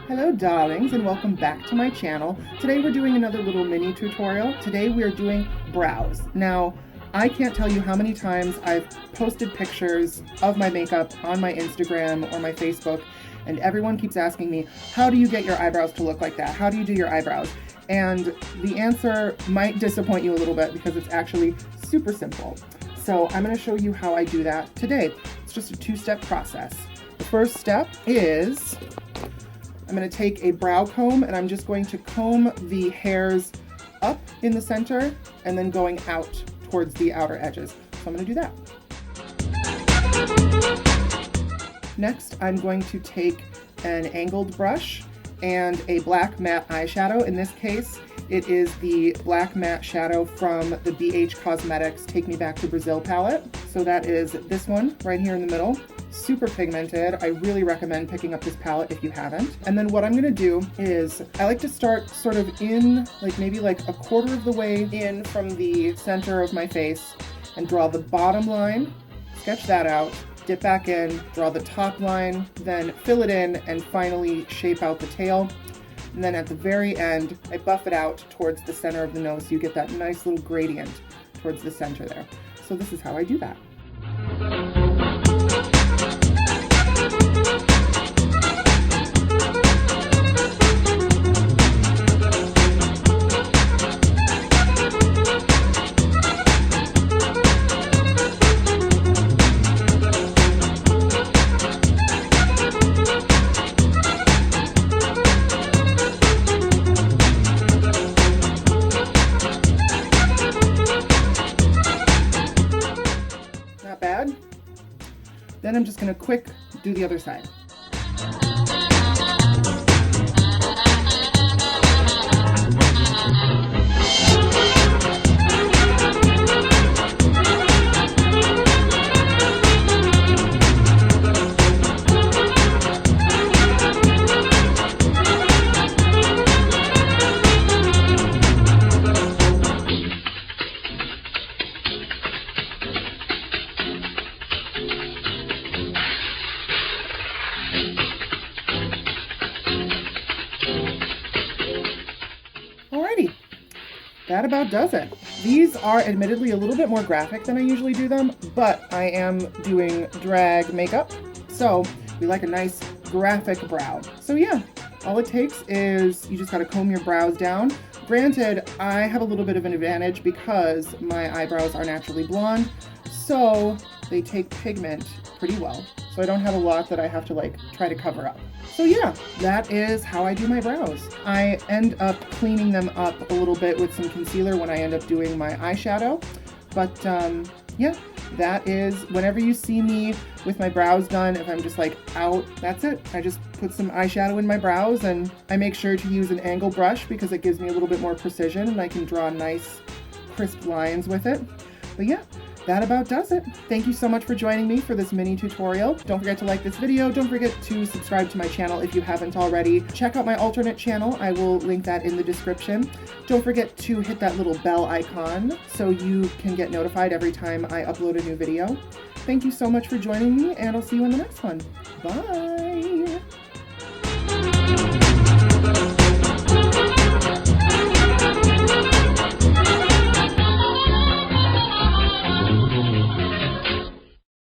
Hello darlings, and welcome back to my channel. Today we're doing another little mini tutorial. Today we are doing brows. Now, I can't tell you how many times I've posted pictures of my makeup on my Instagram or my Facebook, and everyone keeps asking me, how do you get your eyebrows to look like that? How do you do your eyebrows? And the answer might disappoint you a little bit because it's actually super simple. So I'm going to show you how I do that today. It's just a two-step process. The first step is I'm going to take a brow comb and I'm just going to comb the hairs up in the center and then going out towards the outer edges. So I'm going to do that. Next, I'm going to take an angled brush and a black matte eyeshadow. In this case, it is the black matte shadow from the BH Cosmetics Take Me Back to Brazil palette. So that is this one right here in the middle. Super pigmented. I really recommend picking up this palette if you haven't. And then what I'm gonna do is I like to start sort of in maybe a quarter of the way in from the center of my face and draw the bottom line, sketch that out, dip back in, draw the top line, then fill it in and finally shape out the tail. And then at the very end, I buff it out towards the center of the nose so you get that nice little gradient towards the center there. So this is how I do that. Not bad. Then I'm just going to quick do the other side. Alrighty, that about does it. These are admittedly a little bit more graphic than I usually do them, but I am doing drag makeup, so we like a nice graphic brow. So yeah, all it takes is you just gotta comb your brows down. Granted, I have a little bit of an advantage because my eyebrows are naturally blonde, so they take pigment pretty well. So I don't have a lot that I have to try to cover up. So yeah, that is how I do my brows. I end up cleaning them up a little bit with some concealer when I end up doing my eyeshadow. But yeah, that is, whenever you see me with my brows done, if I'm just out, that's it. I just put some eyeshadow in my brows and I make sure to use an angle brush because it gives me a little bit more precision and I can draw nice crisp lines with it. But yeah, that about does it. Thank you so much for joining me for this mini tutorial. Don't forget to like this video. Don't forget to subscribe to my channel if you haven't already. Check out my alternate channel. I will link that in the description. Don't forget to hit that little bell icon so you can get notified every time I upload a new video. Thank you so much for joining me, and I'll see you in the next one. Bye!